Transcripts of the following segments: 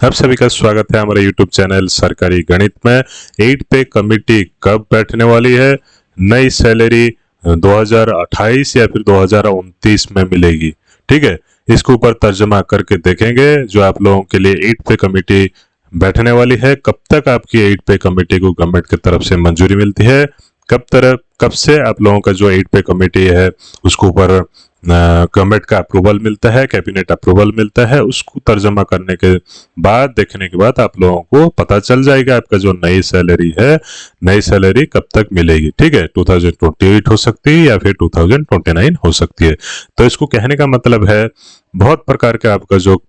आप सभी का स्वागत है हमारे YouTube चैनल सरकारी गणित में। 8 पे कमेटी कब बैठने वाली है, नई सैलरी 2028 या फिर 2029 में मिलेगी। ठीक है, इसके ऊपर तर्जमा करके देखेंगे जो आप लोगों के लिए 8 पे कमेटी बैठने वाली है। कब तक आपकी 8 पे कमेटी को गवर्नमेंट की तरफ से मंजूरी मिलती है, कब से आप लोगों का जो 8 पे कमेटी है उसके ऊपर गवर्नमेंट का अप्रूवल मिलता है, कैबिनेट अप्रूवल मिलता है। उसको तर्जमा करने के बाद देखने के बाद आप लोगों को पता चल जाएगा आपका जो नई सैलरी है, नई सैलरी कब तक मिलेगी। ठीक है, 2028 हो सकती है या फिर 2029 हो सकती है। तो इसको कहने का मतलब है बहुत प्रकार के आपका जो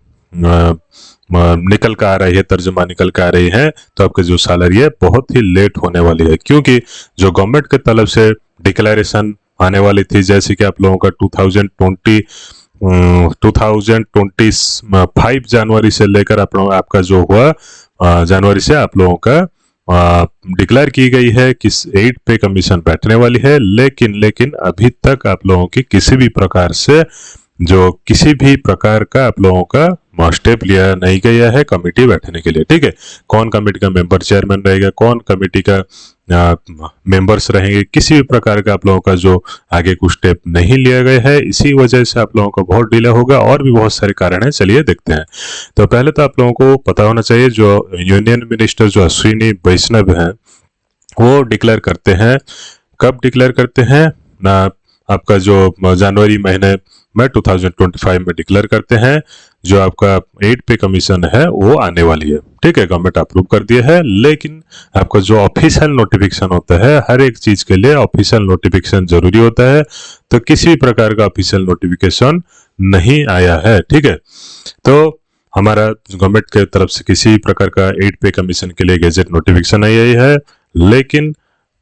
निकल कर आ रही है, तर्जमा निकल कर आ रही है, तो आपकी जो सैलरी है बहुत ही लेट होने वाली है, क्योंकि जो गवर्नमेंट की तरफ से डिक्लेरेशन आने वाली थी, जैसे कि आप लोगों का 2025 जनवरी से लेकर आपका जो हुआ जनवरी से आप लोगों का डिक्लेयर की गई है कि 8 पे कमीशन बैठने वाली है। लेकिन अभी तक आप लोगों की किसी भी प्रकार का आप लोगों का स्टेप लिया नहीं गया है कमेटी बैठने के लिए। ठीक है, कौन कमेटी का मेंबर चेयरमैन रहेगा, कौन कमेटी का मेंबर्स रहेंगे, किसी भी प्रकार का आप लोगों का जो आगे कुछ स्टेप नहीं लिया गया है। इसी वजह से आप लोगों को बहुत डिले होगा, और भी बहुत सारे कारण हैं। चलिए देखते हैं। तो पहले तो आप लोगों को पता होना चाहिए जो यूनियन मिनिस्टर जो अश्विनी वैष्णव हैं वो डिक्लेयर करते हैं। कब डिक्लेयर करते हैं ना, आपका जो जनवरी महीने में 2025 में डिक्लेयर करते हैं जो आपका 8 पे कमीशन है वो आने वाली है। ठीक है, गवर्नमेंट अप्रूव कर दिया है, लेकिन आपका जो ऑफिशियल नोटिफिकेशन होता है, हर एक चीज के लिए ऑफिशियल नोटिफिकेशन जरूरी होता है, तो किसी भी प्रकार का ऑफिशियल नोटिफिकेशन नहीं आया है। ठीक है, तो हमारा गवर्नमेंट के तरफ से किसी भी प्रकार का 8 पे कमीशन के लिए गैजेट नोटिफिकेशन नहीं आई है, लेकिन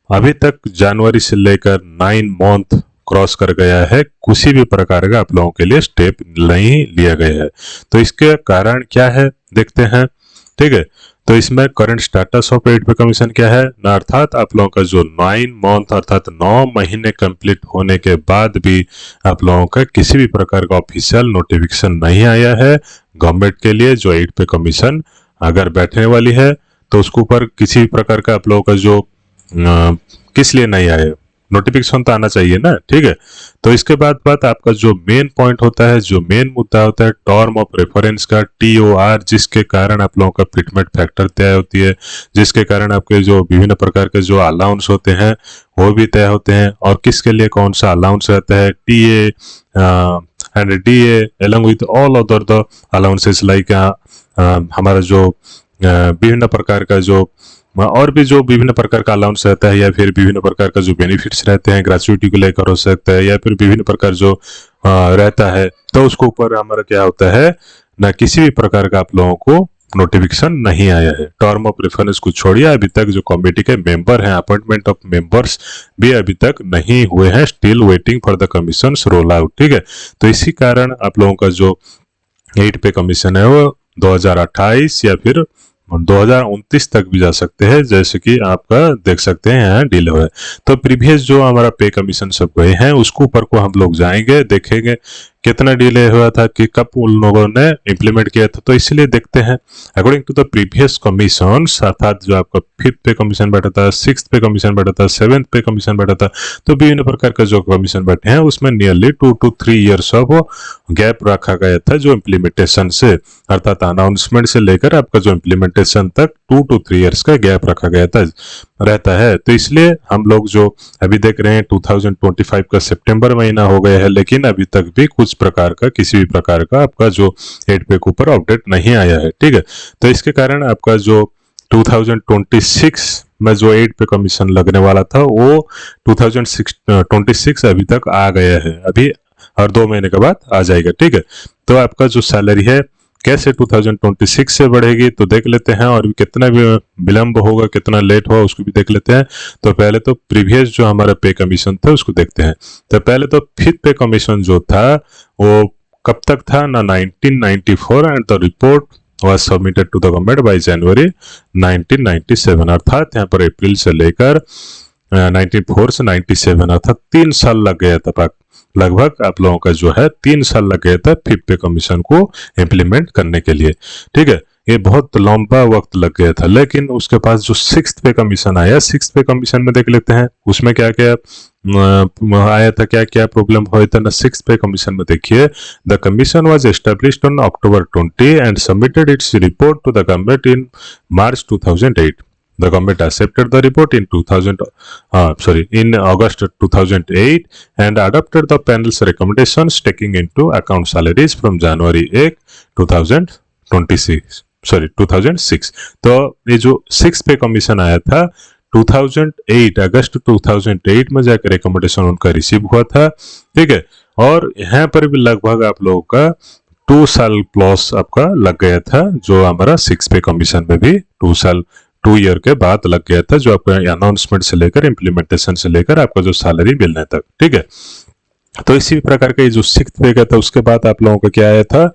अभी तक जनवरी से लेकर 9 मंथ क्रॉस कर गया है, किसी भी प्रकार का आप लोगों के लिए स्टेप नहीं लिया गया है। तो इसके कारण क्या है देखते हैं। ठीक है, तो इसमें करंट स्टेटस ऑफ 8 पे कमीशन क्या है ना, अर्थात आप लोगों का जो 9 मंथ अर्थात 9 महीने कंप्लीट होने के बाद भी आप लोगों का किसी भी प्रकार का ऑफिशियल नोटिफिकेशन नहीं आया है गवर्नमेंट के लिए जो 8 पे कमीशन अगर बैठने वाली है, तो उसके ऊपर किसी भी प्रकार का आप लोगों का जो किस लिए नहीं आया, नोटिफिकेशन तो आना चाहिए ना। ठीक है, तो इसके बाद आपका जो मेन पॉइंट होता है, जो मेन मुद्दा होता है टर्म ऑफ रेफरेंस का TOR, जिसके कारण आप लोगों का फिटमेंट फैक्टर तय होती है, जिसके कारण आपके जो विभिन्न प्रकार के जो अलाउंस होते हैं वो भी तय होते हैं, और किसके लिए कौन सा अलाउंस रहता है, TA and DA along with all other the allowances like हमारा जो विभिन्न प्रकार का जो और भी जो विभिन्न प्रकार का अलाउंस रहता है, या फिर विभिन्न प्रकार का जो बेनिफिट्स रहते हैं ग्रेचुइटी को लेकर हो सकता है, या फिर विभिन्न प्रकार जो रहता है, तो उसके ऊपर हमारा क्या होता है ना, किसी भी प्रकार का आप लोगों को नोटिफिकेशन नहीं आया है। टर्म ऑफ रेफरेंस को छोड़िए, अभी तक जो कमेटी के मेंबर हैं, अपॉइंटमेंट ऑफ मेंबर्स भी अभी तक नहीं हुए हैं, still waiting for the commission roll out. ठीक है, तो इसी कारण आप लोगों का जो 8 पे कमीशन है वो 2028 या फिर 2029 तक भी जा सकते हैं, जैसे कि आपका देख सकते हैं यहाँ डिले हुआ है। तो प्रीवियस जो हमारा पे कमीशन सब गए हैं उसके ऊपर को हम लोग जाएंगे, देखेंगे कितना डिले हुआ था, कि कब उन लोगों ने इम्प्लीमेंट किया था। तो इसलिए देखते हैं according to the previous commission, अर्थात जो आपका 5th पे कमीशन बैठा था, 6th पे कमीशन बैठा था, 7th पे कमीशन बैठा था, तो विभिन्न प्रकार का जो कमीशन बैठे हैं उसमें nearly 2 to 3 years of gap रखा गया था जो इम्प्लीमेंटेशन से, अर्थात अनाउंसमेंट से लेकर आपका जो इम्प्लीमेंटेशन तक 2 to 3 ईयर्स का गैप रखा गया था रहता है। तो इसलिए हम लोग जो अभी देख रहे हैं 2025 का सितंबर महीना हो गया है, लेकिन अभी तक भी कुछ प्रकार का किसी भी प्रकार का आपका जो 8 पे के ऊपर अपडेट नहीं आया है। ठीक है, तो इसके कारण आपका जो 2026 में जो 8 पे कमीशन लगने वाला था वो 2026 अभी तक आ गया है, अभी और 2 महीने के बाद आ जाएगा। ठीक है, तो आपका जो सैलरी है कैसे 2026 से बढ़ेगी तो देख लेते हैं, और कितना विलंब होगा, कितना लेट होगा उसको भी देख लेते हैं। तो पहले तो प्रीवियस जो हमारा पे कमीशन था उसको देखते हैं। तो पहले तो 5th पे कमीशन जो था वो कब तक था ना, 1994, and the report was submitted to the government by January 1997, अर्थात यहाँ पर अप्रैल से लेकर 94 से 97 अर्थात 3 साल लग गया था, लगभग आप लोगों का जो है 3 साल लग गया था 5th पे कमीशन को इम्प्लीमेंट करने के लिए। ठीक है, ये बहुत लंबा वक्त लग गया था। लेकिन उसके पास जो 6th पे कमीशन आया, 6th पे कमीशन में देख लेते हैं उसमें क्या क्या आया था, क्या क्या प्रॉब्लम हुआ था ना। 6th पे कमीशन में देखिए, the commission was established on October 20 and submitted its report to the government in March 2008. The government accepted the report in August 2008 and adopted the panel's recommendations, taking into account salaries from January 1, 2006. तो ये जो 6th पे commission आया था 2008 अगस्त 2008 में जाकर recommendation उनका receive हुआ था, ठीक है। और यहाँ पर भी लगभग आप लोगों का 2 साल प्लस आपका लग गया था, जो हमारा 6th पे कमीशन में भी 2 ईयर के बाद लग गया था, जो आपका अनाउंसमेंट से लेकर इम्प्लीमेंटेशन से लेकर आपका जो सैलरी मिलने तक, ठीक है। तो इसी प्रकार का जो 6th पे का था उसके बाद आप लोगों का क्या आया था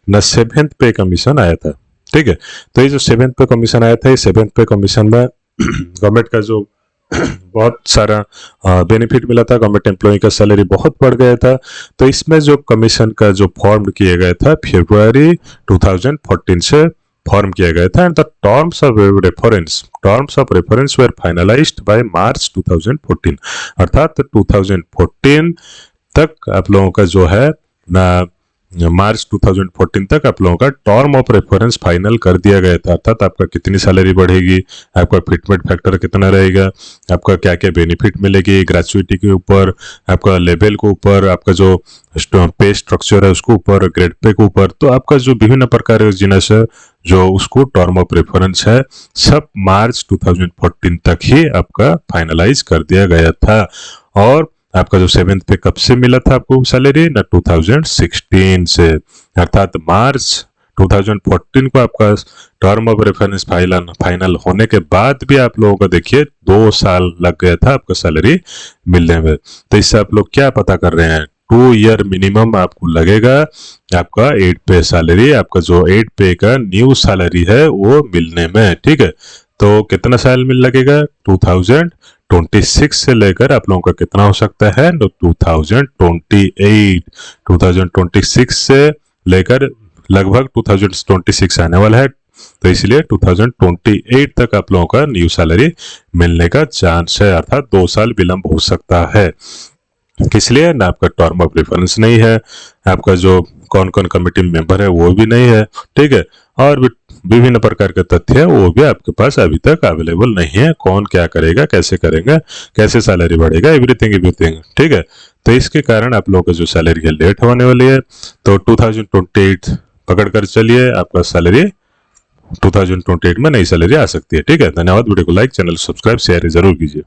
ना, 7th पे कमीशन आया था, ठीक है। तो ये जो 7th पे कमीशन आया था, ये 7th पे कमीशन में गवर्नमेंट का जो बहुत सारा बेनिफिट मिला था, गवर्नमेंट एम्प्लॉय का सैलरी बहुत बढ़ गया था। तो इसमें जो कमीशन का जो फॉर्म किया गया था फरवरी 2014 से फॉर्म किया गया था, and the terms of reference were finalised by March 2014। अर्थात 2014 तक आप लोगों का जो है ना, मार्च 2014 तक आप लोगों का टर्म ऑफ रेफरेंस फाइनल कर दिया गया था। अर्थात आपका कितनी सैलरी बढ़ेगी, आपका फिटमेंट फैक्टर कितना रहेगा, आपका क्या क्या बेनिफिट मिलेगी, ग्रेचुइटी के ऊपर, आपका लेवल के ऊपर, आपका जो पे स्ट्रक्चर है उसके ऊपर, ग्रेड पे के ऊपर, तो आपका जो विभिन्न प्रकार के जिनस है जो उसको टर्म ऑफ रेफरेंस है, सब मार्च 2014 तक ही आपका फाइनलाइज कर दिया गया था। और आपका जो 7th पे कब से मिला था आपको सैलरी ना, 2016 से। अर्थात मार्च 2014 को आपका टर्म ऑफ रेफरेंस फाइनल होने के बाद भी आप लोगों को देखिए 2 साल लग गया था आपको सैलरी मिलने में। तो इससे आप लोग क्या पता कर रहे हैं, 2 ईयर मिनिमम आपको लगेगा आपका 8 पे सैलरी, आपका जो 8 पे का न्यू सैलरी है वो मिलने में, ठीक है। तो कितना साल मिल लगेगा, 2026 से लेकर आप लोगों का कितना हो सकता है, 2026 से लेकर लगभग 2026 आने वाला है। तो इसलिए 2028 तक आप लोगों का न्यू सैलरी मिलने का चांस है, अर्थात 2 साल विलंब हो सकता है। किस लिए ना, आपका टर्म ऑफ रेफरेंस नहीं है, आपका जो कौन कौन कमेटी मेंबर है वो भी नहीं है, ठीक है। और भी विभिन्न प्रकार के तथ्य है वो भी आपके पास अभी तक अवेलेबल नहीं है, कौन क्या करेगा, कैसे करेंगे, कैसे सैलरी बढ़ेगा, एवरीथिंग, ठीक है। तो इसके कारण आप लोगों का जो सैलरी है लेट होने वाली है। तो 2028 पकड़ कर चलिए, आपका सैलरी 2028 में नई सैलरी आ सकती है, ठीक है। धन्यवाद। वीडियो को लाइक, चैनल सब्सक्राइब, शेयर जरूर कीजिए।